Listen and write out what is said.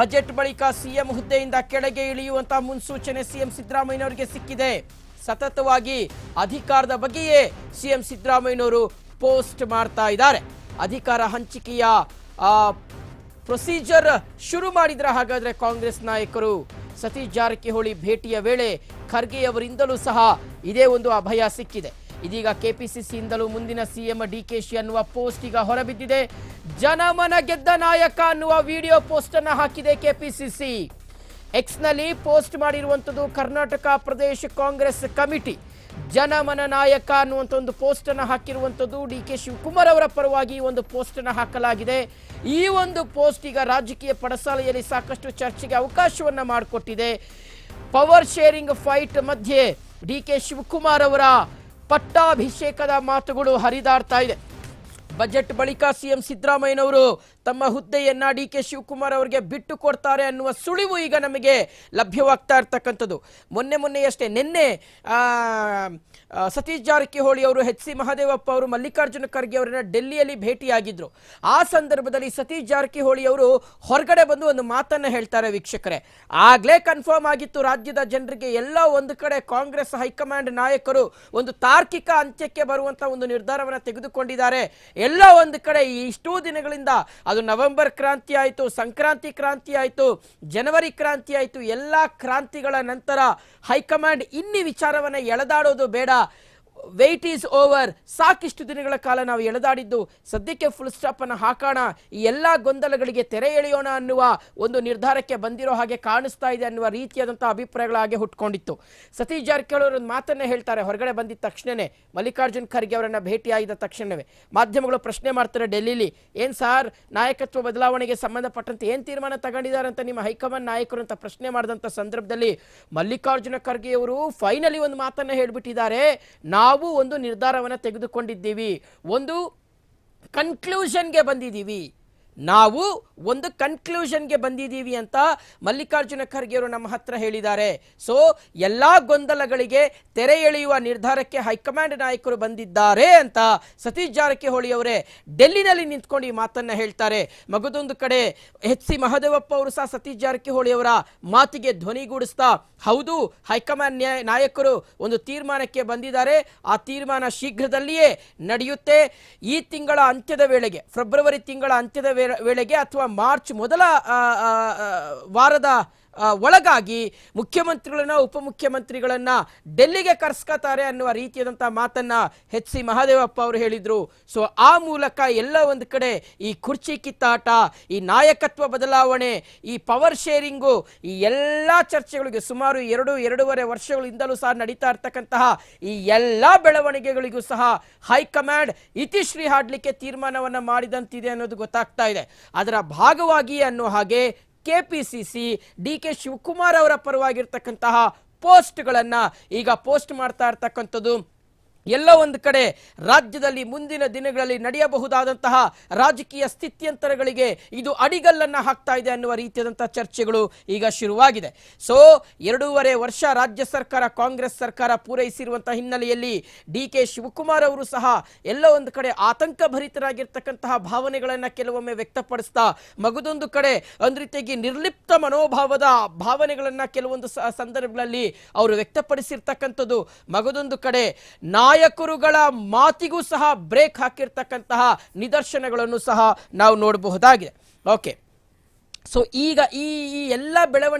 Budget ಬಳಿಕ CM ಹುದ್ದೆಯಿಂದ ಕೆಳಗೆ ಇಳಿಯುವಂತಹ ಮುನ್ಸೂಚನೆ ಸಿಎಂ ಸಿದ್ದರಾಮಯ್ಯನವರಿಗೆ ಸಿಕ್ಕಿದೆ. ಸತತವಾಗಿ ಅಧಿಕಾರದ ಬಗ್ಗೆಯೇ ಸಿಎಂ ಸಿದ್ದರಾಮಯ್ಯನವರು ಪೋಸ್ಟ್ ಮಾಡ್ತಾ ಇದ್ದಾರೆ. ಅಧಿಕಾರ ಹಂಚಿಕೆಯ ಪ್ರೊಸೀಜರ್ ಶುರು ಮಾಡಿದ್ರ ಹಾಗಾದ್ರೆ ಕಾಂಗ್ರೆಸ್ ನಾಯಕರು. ಸತೀಶ್ ಜಾರಕಿಹೊಳಿ ಭೇಟಿಯ ವೇಳೆ ಖರ್ಗೆ ಅವರಿಂದಲೂ ಸಹ ಇದೇ ಒಂದು ಅಭಯ ಸಿಕ್ಕಿದೆ. ಇದೀಗ ಕೆಪಿಸಿಸಿಯಿಂದಲೂ ಮುಂದಿನ ಸಿಎಂ ಡಿಕೆಶಿ ಅನ್ನುವ ಪೋಸ್ಟ್ ಈಗ ಹೊರಬಿದ್ದಿದೆ. ಜನಮನ ಗೆದ್ದ ನಾಯಕ ಅನ್ನುವ ವಿಡಿಯೋ ಪೋಸ್ಟ್ ಅನ್ನು ಹಾಕಿದೆ ಕೆಪಿಸಿಸಿ. ಎಕ್ಸ್ನಲ್ಲಿ ಪೋಸ್ಟ್ ಮಾಡಿರುವಂಥದ್ದು ಕರ್ನಾಟಕ ಪ್ರದೇಶ ಕಾಂಗ್ರೆಸ್ ಕಮಿಟಿ. ಜನಮನ ನಾಯಕ ಅನ್ನುವಂಥ ಒಂದು ಪೋಸ್ಟ್ ಅನ್ನು ಹಾಕಿರುವಂಥದ್ದು ಡಿಕೆ ಶಿವಕುಮಾರ್ ಅವರ ಪರವಾಗಿ ಒಂದು ಪೋಸ್ಟ್ ಅನ್ನು ಹಾಕಲಾಗಿದೆ. ಈ ಒಂದು ಪೋಸ್ಟ್ ಈಗ ರಾಜಕೀಯ ಪಡಸಾಲೆಯಲ್ಲಿ ಸಾಕಷ್ಟು ಚರ್ಚೆಗೆ ಅವಕಾಶವನ್ನ ಮಾಡಿಕೊಟ್ಟಿದೆ. ಪವರ್ ಶೇರಿಂಗ್ ಫೈಟ್ ಮಧ್ಯೆ ಡಿಕೆ ಶಿವಕುಮಾರ್ ಅವರ ಪಟ್ಟಾಭಿಷೇಕದ ಮಾತುಗಳು ಹರಿದಾಡ್ತಾ ಇದೆ. ಬಜೆಟ್ ಬಳಿಕ ಸಿಎಂ ಸಿದ್ದರಾಮಯ್ಯನವರು ತಮ್ಮ ಹುದ್ದೆಯನ್ನ ಡಿಕೆ ಶಿವಕುಮಾರ್ ಅವರಿಗೆ ಬಿಟ್ಟು ಕೊಡ್ತಾರೆ ಅನ್ನುವ ಸುಳಿವು ಈಗ ನಮಗೆ ಲಭ್ಯವಾಗ್ತಾ ಇರ್ತಕ್ಕಂಥದ್ದು. ಮೊನ್ನೆಯಷ್ಟೇ ನಿನ್ನೆ ಸತೀಶ್ ಜಾರಕಿಹೊಳಿ ಅವರು ಎಚ್.ಸಿ. ಮಹದೇವಪ್ಪ ಅವರು ಮಲ್ಲಿಕಾರ್ಜುನ ಖರ್ಗೆ ಅವರನ್ನ ಡೆಲ್ಲಿಯಲ್ಲಿ ಭೇಟಿಯಾಗಿದ್ರು. ಆ ಸಂದರ್ಭದಲ್ಲಿ ಸತೀಶ್ ಜಾರಕಿಹೊಳಿ ಅವರು ಹೊರಗಡೆ ಬಂದು ಒಂದು ಮಾತನ್ನ ಹೇಳ್ತಾರೆ ವೀಕ್ಷಕರೇ. ಆಗ್ಲೇ ಕನ್ಫರ್ಮ್ ಆಗಿತ್ತು ರಾಜ್ಯದ ಜನರಿಗೆ, ಎಲ್ಲ ಒಂದು ಕಡೆ ಕಾಂಗ್ರೆಸ್ ಹೈಕಮಾಂಡ್ ನಾಯಕರು ಒಂದು ತಾರ್ಕಿಕ ಅಂತ್ಯಕ್ಕೆ ಬರುವಂತ ಒಂದು ನಿರ್ಧಾರವನ್ನು ತೆಗೆದುಕೊಂಡಿದ್ದಾರೆ. ಎಲ್ಲ ಒಂದು ಕಡೆ ಇಷ್ಟೂ ದಿನಗಳಿಂದ ಅದು ನವೆಂಬರ್ ಕ್ರಾಂತಿ ಆಯಿತು, ಸಂಕ್ರಾಂತಿ ಕ್ರಾಂತಿ ಆಯಿತು, ಜನವರಿ ಕ್ರಾಂತಿ ಆಯಿತು, ಎಲ್ಲ ಕ್ರಾಂತಿಗಳ ನಂತರ ಹೈಕಮಾಂಡ್ ಇನ್ನಿ ವಿಚಾರವನ್ನು ಎಳೆದಾಡೋದು ಬೇಡ, ವೆಯ್ಟ್ ಈಸ್ ಓವರ್, ಸಾಕಿಷ್ಟು ದಿನಗಳ ಕಾಲ ನಾವು ಎಳೆದಾಡಿದ್ದು ಸದ್ಯಕ್ಕೆ ಫುಲ್ ಸ್ಟಾಪ್ ಅನ್ನು ಹಾಕೋಣ, ಈ ಎಲ್ಲ ಗೊಂದಲಗಳಿಗೆ ತೆರೆ ಎಳೆಯೋಣ ಅನ್ನುವ ಒಂದು ನಿರ್ಧಾರಕ್ಕೆ ಬಂದಿರೋ ಹಾಗೆ ಕಾಣಿಸ್ತಾ ಇದೆ ಅನ್ನುವ ರೀತಿಯಾದಂಥ ಅಭಿಪ್ರಾಯಗಳ ಹಾಗೆ ಹುಟ್ಕೊಂಡಿತ್ತು. ಸತೀಶ್ ಜಾರಕಿಹೊಳಿ ಅವರು ಒಂದು ಮಾತನ್ನೇ ಹೇಳ್ತಾರೆ ಹೊರಗಡೆ ಬಂದಿದ್ದ ತಕ್ಷಣವೇ, ಮಲ್ಲಿಕಾರ್ಜುನ್ ಖರ್ಗೆ ಅವರನ್ನು ಭೇಟಿಯಾಗಿದ್ದ ತಕ್ಷಣವೇ. ಮಾಧ್ಯಮಗಳು ಪ್ರಶ್ನೆ ಮಾಡ್ತಾರೆ ಡೆಲ್ಲಿಲಿ, ಏನು ಸಾರ್ ನಾಯಕತ್ವ ಬದಲಾವಣೆಗೆ ಸಂಬಂಧಪಟ್ಟಂತೆ ಏನು ತೀರ್ಮಾನ ತಗೊಂಡಿದ್ದಾರೆ ಅಂತ ನಿಮ್ಮ ಹೈಕಮಾಂಡ್ ನಾಯಕರು ಅಂತ ಪ್ರಶ್ನೆ ಮಾಡಿದಂಥ ಸಂದರ್ಭದಲ್ಲಿ ಮಲ್ಲಿಕಾರ್ಜುನ ಖರ್ಗೆ ಅವರು ಫೈನಲಿ ಒಂದು ಮಾತನ್ನು ಹೇಳಿಬಿಟ್ಟಿದ್ದಾರೆ, ನಾವು ಒಂದು ನಿರ್ಧಾರವನ್ನು ತೆಗೆದುಕೊಂಡಿದ್ದೀವಿ, ಒಂದು ಕನ್ಕ್ಲೂಷನ್ಗೆ ಬಂದಿದ್ದೀವಿ, ನಾವು ಒಂದು ಕನ್ಕ್ಲೂಷನ್ಗೆ ಬಂದಿದ್ದೀವಿ ಅಂತ ಮಲ್ಲಿಕಾರ್ಜುನ ಖರ್ಗೆ ಅವರು ನಮ್ಮ ಹತ್ರ ಹೇಳಿದ್ದಾರೆ. ಸೊ ಎಲ್ಲ ಗೊಂದಲಗಳಿಗೆ ತೆರೆ ಎಳೆಯುವ ನಿರ್ಧಾರಕ್ಕೆ ಹೈಕಮಾಂಡ್ ನಾಯಕರು ಬಂದಿದ್ದಾರೆ ಅಂತ ಸತೀಶ್ ಜಾರಕಿಹೊಳಿ ಅವರೇ ಡೆಲ್ಲಿನಲ್ಲಿ ನಿಂತ್ಕೊಂಡು ಈ ಮಾತನ್ನ ಹೇಳ್ತಾರೆ. ಮಗದೊಂದು ಕಡೆ ಎಚ್.ಸಿ. ಮಹದೇವಪ್ಪ ಅವರು ಸಹ ಸತೀಶ್ ಜಾರಕಿಹೊಳಿ ಅವರ ಮಾತಿಗೆ ಧ್ವನಿಗೂಡಿಸ್ತಾ, ಹೌದು ಹೈಕಮಾಂಡ್ ನಾಯಕರು ಒಂದು ತೀರ್ಮಾನಕ್ಕೆ ಬಂದಿದ್ದಾರೆ, ಆ ತೀರ್ಮಾನ ಶೀಘ್ರದಲ್ಲಿಯೇ ನಡೆಯುತ್ತೆ, ಈ ತಿಂಗಳ ಅಂತ್ಯದ ವೇಳೆಗೆ, ಫೆಬ್ರವರಿ ತಿಂಗಳ ಅಂತ್ಯದ ವೇಳೆಗೆ ಅಥವಾ ಮಾರ್ಚ್ ಮೊದಲ ವಾರದ ಒಳಗಾಗಿ ಮುಖ್ಯಮಂತ್ರಿಗಳನ್ನ ಉಪಮುಖ್ಯಮಂತ್ರಿಗಳನ್ನ ಡೆಲ್ಲಿಗೆ ಕರೆಸ್ಕೊತಾರೆ ಅನ್ನುವ ರೀತಿಯಾದಂಥ ಮಾತನ್ನ ಎಚ್.ಸಿ. ಮಹದೇವಪ್ಪ ಅವರು ಹೇಳಿದ್ರು. ಸೊ ಆ ಮೂಲಕ ಎಲ್ಲ ಒಂದು ಕಡೆ ಈ ಕುರ್ಚಿ ಕಿತ್ತಾಟ, ಈ ನಾಯಕತ್ವ ಬದಲಾವಣೆ, ಈ ಪವರ್ ಶೇರಿಂಗು, ಈ ಎಲ್ಲ ಚರ್ಚೆಗಳಿಗೆ ಸುಮಾರು 2-2.5 ವರ್ಷಗಳಿಂದಲೂ ಸಹ ನಡೀತಾ ಇರ್ತಕ್ಕಂತಹ ಈ ಎಲ್ಲ ಬೆಳವಣಿಗೆಗಳಿಗೂ ಸಹ ಹೈಕಮಾಂಡ್ ಇತಿಶ್ರೀ ಹಾಡಲಿಕ್ಕೆ ತೀರ್ಮಾನವನ್ನು ಮಾಡಿದಂತಿದೆ ಅನ್ನೋದು ಗೊತ್ತಾಗ್ತಾ ಇದೆ. ಅದರ ಭಾಗವಾಗಿ ಅನ್ನೋ ಹಾಗೆ ಕೆಪಿಸಿಸಿ ಡಿಕೆ ಶಿವಕುಮಾರ್ ಅವರ ಪರವಾಗಿರ್ತಕ್ಕಂತಹ ಪೋಸ್ಟ್ಗಳನ್ನು ಈಗ ಪೋಸ್ಟ್ ಮಾಡ್ತಾ ಇರ್ತಕ್ಕಂಥದ್ದು ಎಲ್ಲ ಒಂದು ಕಡೆ ರಾಜ್ಯದಲ್ಲಿ ಮುಂದಿನ ದಿನಗಳಲ್ಲಿ ನಡೆಯಬಹುದಾದಂತಹ ರಾಜಕೀಯ ಸ್ಥಿತ್ಯಂತರಗಳಿಗೆ ಇದು ಅಡಿಗಲ್ಲನ್ನ ಹಾಕ್ತಾ ಇದೆ ಅನ್ನುವ ರೀತಿಯಾದಂತಹ ಚರ್ಚೆಗಳು ಈಗ ಶುರುವಾಗಿದೆ. ಸೊ 2.5 ವರ್ಷ ರಾಜ್ಯ ಸರ್ಕಾರ, ಕಾಂಗ್ರೆಸ್ ಸರ್ಕಾರ ಪೂರೈಸಿರುವಂತಹ ಹಿನ್ನೆಲೆಯಲ್ಲಿ ಡಿಕೆ ಶಿವಕುಮಾರ್ ಅವರು ಸಹ ಎಲ್ಲ ಒಂದು ಕಡೆ ಆತಂಕ ಭರಿತರಾಗಿರ್ತಕ್ಕಂತಹ ಭಾವನೆಗಳನ್ನ ಕೆಲವೊಮ್ಮೆ ವ್ಯಕ್ತಪಡಿಸ್ತಾ, ಮಗದೊಂದು ಕಡೆ ಒಂದು ರೀತಿಯಾಗಿ ನಿರ್ಲಿಪ್ತ ಮನೋಭಾವದ ಭಾವನೆಗಳನ್ನ ಕೆಲವೊಂದು ಸಂದರ್ಭಗಳಲ್ಲಿ ಅವರು ವ್ಯಕ್ತಪಡಿಸಿರ್ತಕ್ಕಂಥದ್ದು, ಮಗದೊಂದು ಕಡೆ ನಾಯಕರುಗಳ ಮಾತಿಗೂ ಸಹ ಬ್ರೇಕ್ ಹಾಕಿರ್ತಕ್ಕಂತಹ ನಿದರ್ಶನಗಳನ್ನು ಸಹ ನಾವು ನೋಡಬಹುದಾಗಿದೆ. ಓಕೆ, ಸೊ ಈಗ ಈ ಎಲ್ಲ ಬೆಳವಣಿಗೆ